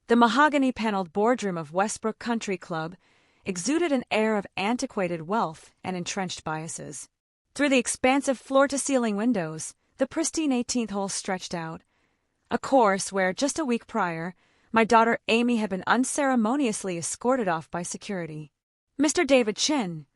The mahogany-paneled boardroom of Westbrook Country Club exuded an air of antiquated wealth and entrenched biases. Through the expansive floor-to-ceiling windows, the pristine 18th hole stretched out, a course where, just a week prior, my daughter Amy had been unceremoniously escorted off by security. Mr. David Chin.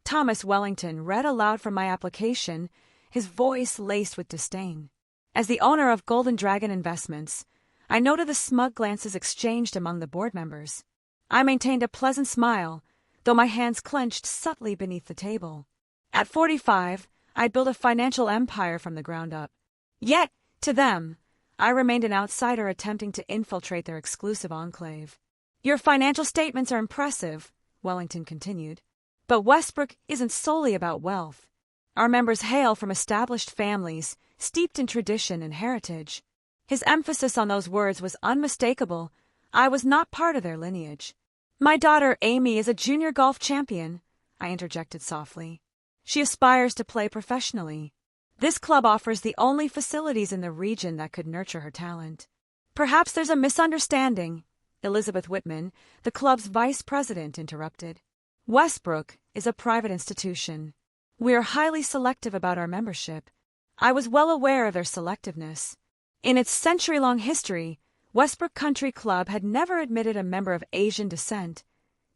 Thomas Wellington read aloud from my application, his voice laced with disdain. As the owner of Golden Dragon Investments, I noted the smug glances exchanged among the board members. I maintained a pleasant smile, though my hands clenched subtly beneath the table. At 45, I'd built a financial empire from the ground up. Yet, to them, I remained an outsider attempting to infiltrate their exclusive enclave. Your financial statements are impressive, Wellington continued. But Westbrook isn't solely about wealth. Our members hail from established families, steeped in tradition and heritage. His emphasis on those words was unmistakable. I was not part of their lineage. My daughter Amy is a junior golf champion, I interjected softly. She aspires to play professionally. This club offers the only facilities in the region that could nurture her talent. Perhaps there's a misunderstanding, Elizabeth Whitman, the club's vice president, interrupted. Westbrook is a private institution. We are highly selective about our membership. I was well aware of their selectiveness. In its century-long history, Westbrook Country Club had never admitted a member of Asian descent,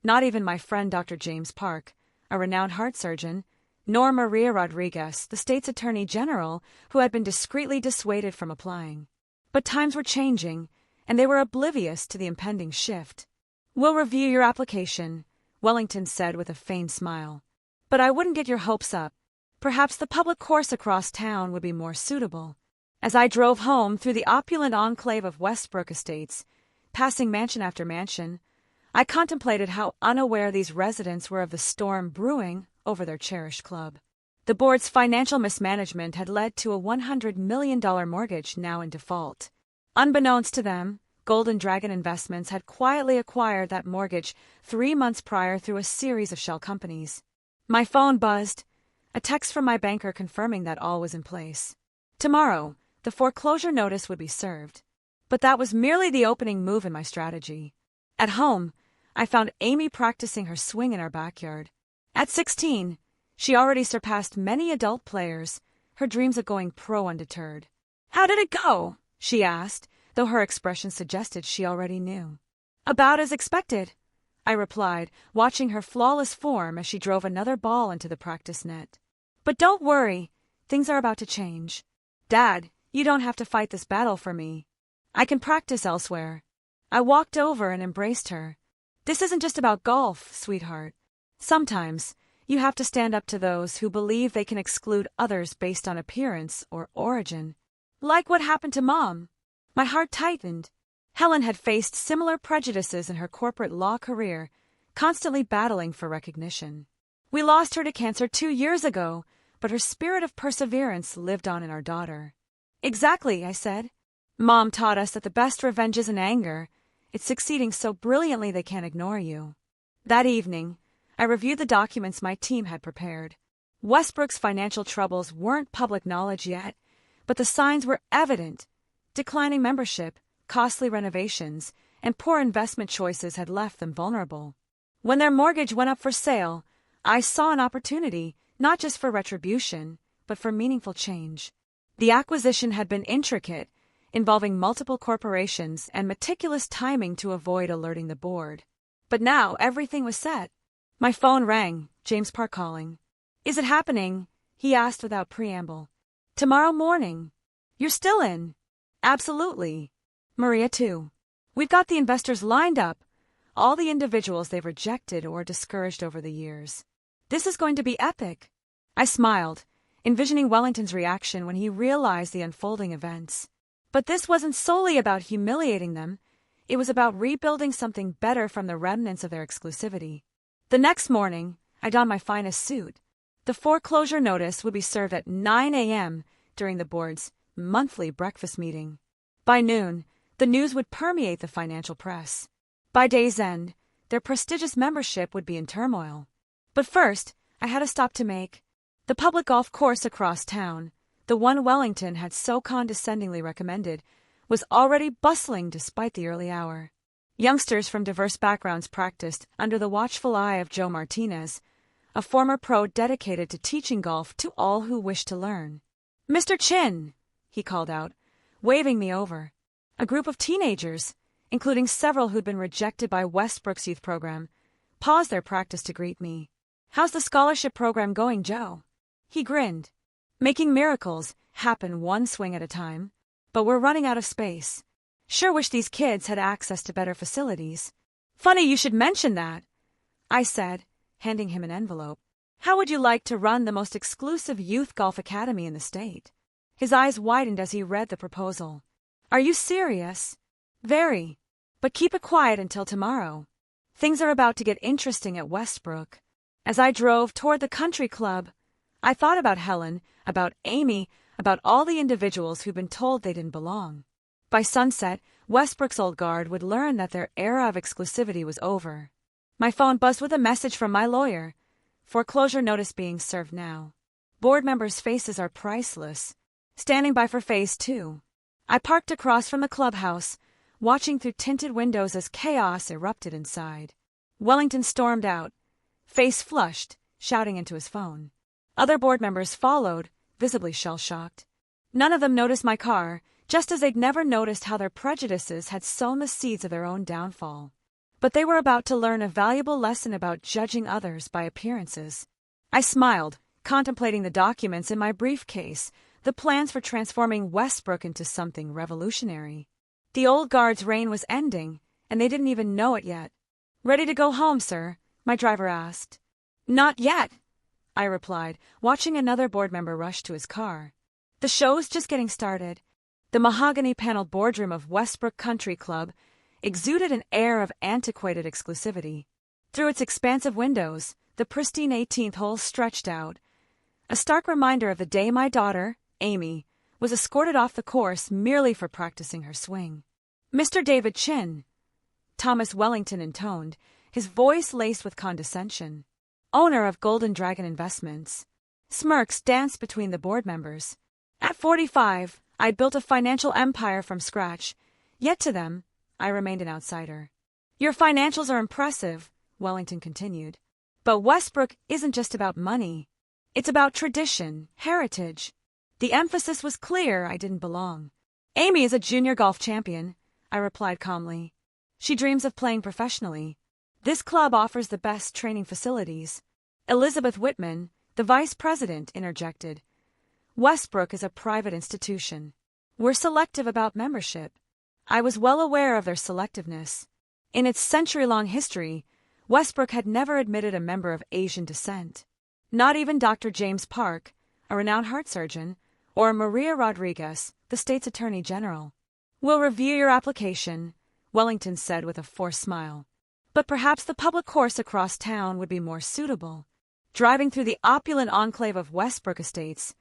not even my friend Dr. James Park, a renowned heart surgeon, nor Maria Rodriguez, the state's attorney general, who had been discreetly dissuaded from applying. But times were changing, and they were oblivious to the impending shift. We'll review your application, Wellington said with a faint smile. But I wouldn't get your hopes up. Perhaps the public course across town would be more suitable. As I drove home through the opulent enclave of Westbrook Estates, passing mansion after mansion, I contemplated how unaware these residents were of the storm brewing over their cherished club. The board's financial mismanagement had led to a $100 million mortgage now in default. Unbeknownst to them, Golden Dragon Investments had quietly acquired that mortgage 3 months prior through a series of shell companies. My phone buzzed, a text from my banker confirming that all was in place. Tomorrow, the foreclosure notice would be served. But that was merely the opening move in my strategy. At home, I found Amy practicing her swing in our backyard. At 16, she already surpassed many adult players, her dreams of going pro undeterred. "How did it go?" she asked, though her expression suggested she already knew. "About as expected," I replied, watching her flawless form as she drove another ball into the practice net. "But don't worry, things are about to change. Dad, you don't have to fight this battle for me. I can practice elsewhere." I walked over and embraced her. "This isn't just about golf, sweetheart. Sometimes, you have to stand up to those who believe they can exclude others based on appearance or origin. Like what happened to Mom." My heart tightened. Helen had faced similar prejudices in her corporate law career, constantly battling for recognition. We lost her to cancer 2 years ago, but her spirit of perseverance lived on in our daughter. "Exactly," I said. "Mom taught us that the best revenge isn't anger. It's succeeding so brilliantly they can't ignore you." That evening, I reviewed the documents my team had prepared. Westbrook's financial troubles weren't public knowledge yet, but the signs were evident. Declining membership, costly renovations, and poor investment choices had left them vulnerable. When their mortgage went up for sale, I saw an opportunity, not just for retribution, but for meaningful change. The acquisition had been intricate, involving multiple corporations and meticulous timing to avoid alerting the board. But now everything was set. My phone rang, James Park calling. "Is it happening?" he asked without preamble. "Tomorrow morning." "You're still in?" "Absolutely. Maria too. We've got the investors lined up, all the individuals they've rejected or discouraged over the years. This is going to be epic." I smiled, envisioning Wellington's reaction when he realized the unfolding events. But this wasn't solely about humiliating them. It was about rebuilding something better from the remnants of their exclusivity. The next morning, I donned my finest suit. The foreclosure notice would be served at 9 a.m. during the board's monthly breakfast meeting. By noon, the news would permeate the financial press. By day's end, their prestigious membership would be in turmoil. But first, I had a stop to make. The public golf course across town, the one Wellington had so condescendingly recommended, was already bustling despite the early hour. Youngsters from diverse backgrounds practiced under the watchful eye of Joe Martinez, a former pro dedicated to teaching golf to all who wished to learn. "Mr. Chin," he called out, waving me over. A group of teenagers, including several who'd been rejected by Westbrook's youth program, paused their practice to greet me. "How's the scholarship program going, Joe?" He grinned. "Making miracles happen one swing at a time, but we're running out of space. Sure wish these kids had access to better facilities." "Funny you should mention that," I said, handing him an envelope. "How would you like to run the most exclusive youth golf academy in the state?" His eyes widened as he read the proposal. "Are you serious?" "Very. But keep it quiet until tomorrow. Things are about to get interesting at Westbrook." As I drove toward the country club, I thought about Helen, about Amy, about all the individuals who'd been told they didn't belong. By sunset, Westbrook's old guard would learn that their era of exclusivity was over. My phone buzzed with a message from my lawyer. Foreclosure notice being served now. Board members' faces are priceless. Standing by for phase 2. I parked across from the clubhouse, watching through tinted windows as chaos erupted inside. Wellington stormed out, face flushed, shouting into his phone. Other board members followed, visibly shell-shocked. None of them noticed my car, just as they'd never noticed how their prejudices had sown the seeds of their own downfall. But they were about to learn a valuable lesson about judging others by appearances. I smiled, contemplating the documents in my briefcase, the plans for transforming Westbrook into something revolutionary. The old guard's reign was ending, and they didn't even know it yet. "Ready to go home, sir?" my driver asked. "Not yet," I replied, watching another board member rush to his car. The show's just getting started. The mahogany-paneled boardroom of Westbrook Country Club exuded an air of antiquated exclusivity. Through its expansive windows, the pristine 18th hole stretched out, a stark reminder of the day my daughter, Amy, was escorted off the course merely for practicing her swing. "Mr. David Chin," Thomas Wellington intoned, his voice laced with condescension. "Owner of Golden Dragon Investments." Smirks danced between the board members. At 45, I'd built a financial empire from scratch, yet to them, I remained an outsider. "Your financials are impressive," Wellington continued. "But Westbrook isn't just about money. It's about tradition, heritage." The emphasis was clear. I didn't belong. "Amy is a junior golf champion," I replied calmly. "She dreams of playing professionally. This club offers the best training facilities." Elizabeth Whitman, the vice president, interjected. "Westbrook is a private institution. We're selective about membership." I was well aware of their selectiveness. In its century-long history, Westbrook had never admitted a member of Asian descent. Not even Dr. James Park, a renowned heart surgeon, or Maria Rodriguez, the state's attorney general. "We'll review your application," Wellington said with a forced smile. "But perhaps the public course across town would be more suitable." Driving through the opulent enclave of Westbrook Estates,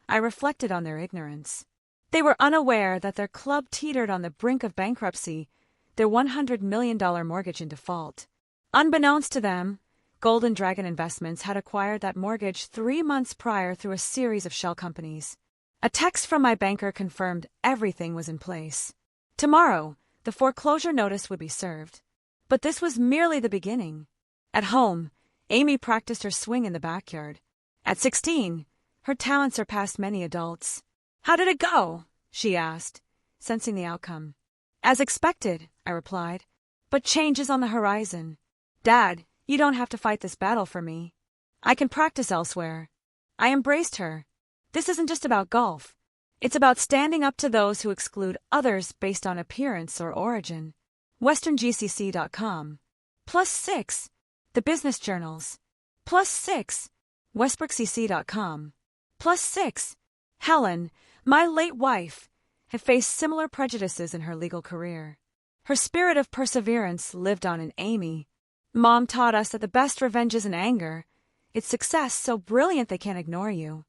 I reflected on their ignorance. They were unaware that their club teetered on the brink of bankruptcy, their $100 million mortgage in default. Unbeknownst to them, Golden Dragon Investments had acquired that mortgage 3 months prior through a series of shell companies. A text from my banker confirmed everything was in place. Tomorrow, the foreclosure notice would be served. But this was merely the beginning. At home, Amy practiced her swing in the backyard. At 16, her talent surpassed many adults. "How did it go?" she asked, sensing the outcome. "As expected," I replied, "but change is on the horizon. Dad, you don't have to fight this battle for me. I can practice elsewhere." I embraced her. This isn't just about golf. It's about standing up to those who exclude others based on appearance or origin. WesternGCC.com. +6. The Business Journals. +6. WestbrookCC.com. +6. Helen, my late wife, had faced similar prejudices in her legal career. Her spirit of perseverance lived on in Amy. Mom taught us that the best revenge isn't anger. It's success so brilliant they can't ignore you.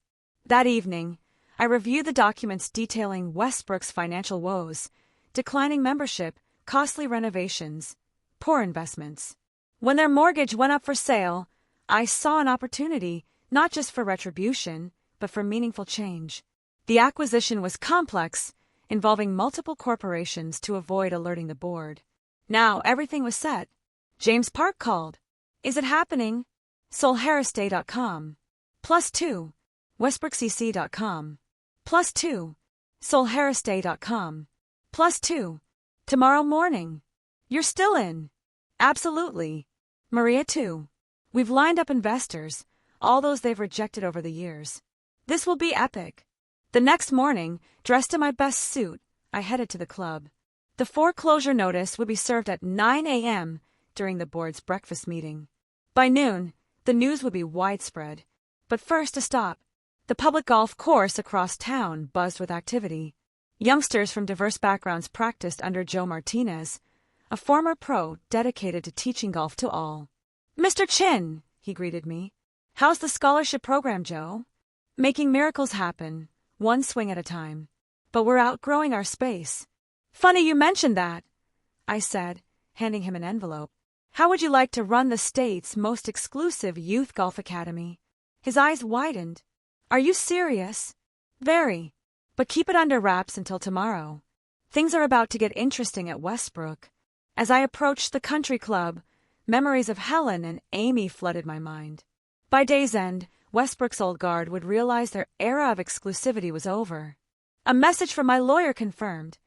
That evening, I reviewed the documents detailing Westbrook's financial woes, declining membership, costly renovations, poor investments. When their mortgage went up for sale, I saw an opportunity, not just for retribution, but for meaningful change. The acquisition was complex, involving multiple corporations to avoid alerting the board. Now everything was set. James Park called. Is it happening? SolHarrisDay.com. +2. WestbrookCC.com. +2. SolHarrisDay.com. +2. Tomorrow morning. You're still in. Absolutely. Maria too. We've lined up investors, all those they've rejected over the years. This will be epic. The next morning, dressed in my best suit, I headed to the club. The foreclosure notice would be served at 9 a.m. during the board's breakfast meeting. By noon, the news would be widespread. But first a stop. The public golf course across town buzzed with activity. Youngsters from diverse backgrounds practiced under Joe Martinez, a former pro dedicated to teaching golf to all. Mr. Chin, he greeted me. How's the scholarship program, Joe? Making miracles happen, one swing at a time. But we're outgrowing our space. Funny you mentioned that, I said, handing him an envelope. How would you like to run the state's most exclusive youth golf academy? His eyes widened. Are you serious? Very. But keep it under wraps until tomorrow. Things are about to get interesting at Westbrook. As I approached the country club, memories of Helen and Amy flooded my mind. By day's end, Westbrook's old guard would realize their era of exclusivity was over. A message from my lawyer confirmed.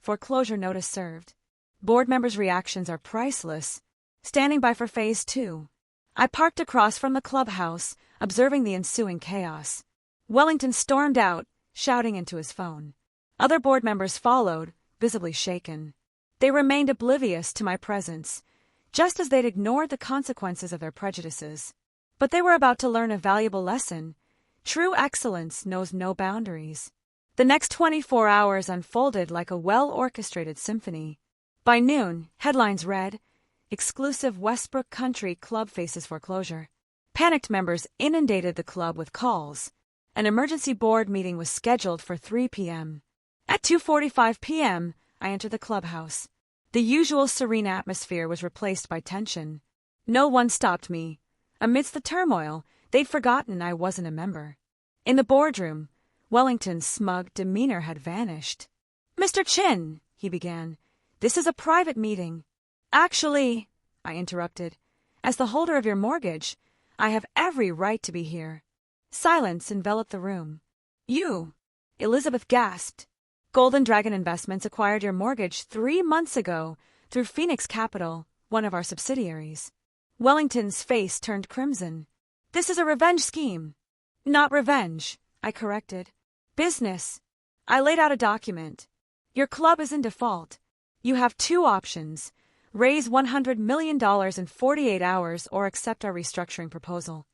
Foreclosure notice served. Board members' reactions are priceless. Standing by for Phase 2. I parked across from the clubhouse, observing the ensuing chaos. Wellington stormed out, shouting into his phone. Other board members followed, visibly shaken. They remained oblivious to my presence, just as they'd ignored the consequences of their prejudices. But they were about to learn a valuable lesson. True excellence knows no boundaries. The next 24 hours unfolded like a well-orchestrated symphony. By noon, headlines read, Exclusive Westbrook Country Club faces foreclosure. Panicked members inundated the club with calls. An emergency board meeting was scheduled for 3 p.m. At 2:45 p.m., I entered the clubhouse. The usual serene atmosphere was replaced by tension. No one stopped me. Amidst the turmoil, they'd forgotten I wasn't a member. In the boardroom, Wellington's smug demeanor had vanished. Mr. Chin, he began, this is a private meeting. Actually, I interrupted, as the holder of your mortgage, I have every right to be here. Silence enveloped the room. You, Elizabeth gasped. Golden Dragon Investments acquired your mortgage 3 months ago through Phoenix Capital, one of our subsidiaries. Wellington's face turned crimson. This is a revenge scheme. Not revenge, I corrected. Business. I laid out a document. Your club is in default. You have 2 options. Raise $100 million in 48 hours or accept our restructuring proposal.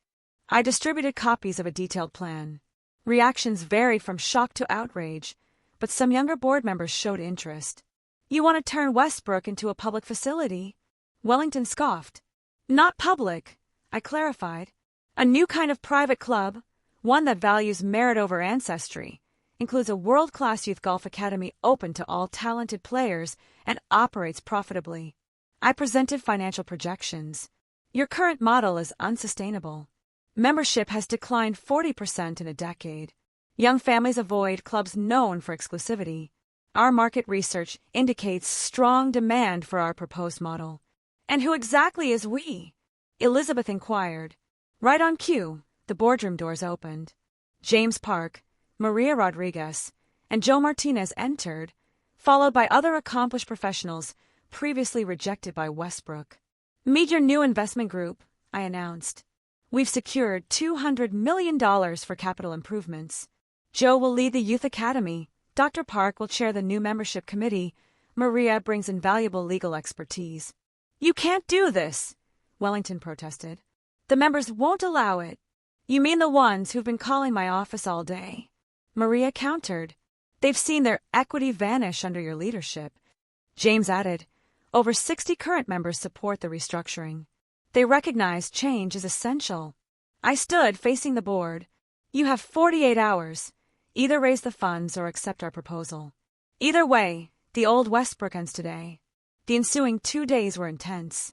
I distributed copies of a detailed plan. Reactions varied from shock to outrage, but some younger board members showed interest. You want to turn Westbrook into a public facility? Wellington scoffed. Not public, I clarified. A new kind of private club, one that values merit over ancestry, includes a world-class youth golf academy open to all talented players and operates profitably. I presented financial projections. Your current model is unsustainable. Membership has declined 40% in a decade. Young families avoid clubs known for exclusivity. Our market research indicates strong demand for our proposed model. And who exactly is we? Elizabeth inquired. Right on cue, the boardroom doors opened. James Park, Maria Rodriguez, and Joe Martinez entered, followed by other accomplished professionals previously rejected by Westbrook. Meet your new investment group, I announced. We've secured $200 million for capital improvements. Joe will lead the Youth Academy. Dr. Park will chair the new membership committee. Maria brings invaluable legal expertise. You can't do this, Wellington protested. The members won't allow it. You mean the ones who've been calling my office all day? Maria countered. They've seen their equity vanish under your leadership. James added, over 60 current members support the restructuring. They recognize change is essential. I stood facing the board. You have 48 hours. Either raise the funds or accept our proposal. Either way, the old Westbrook ends today. The ensuing 2 days were intense.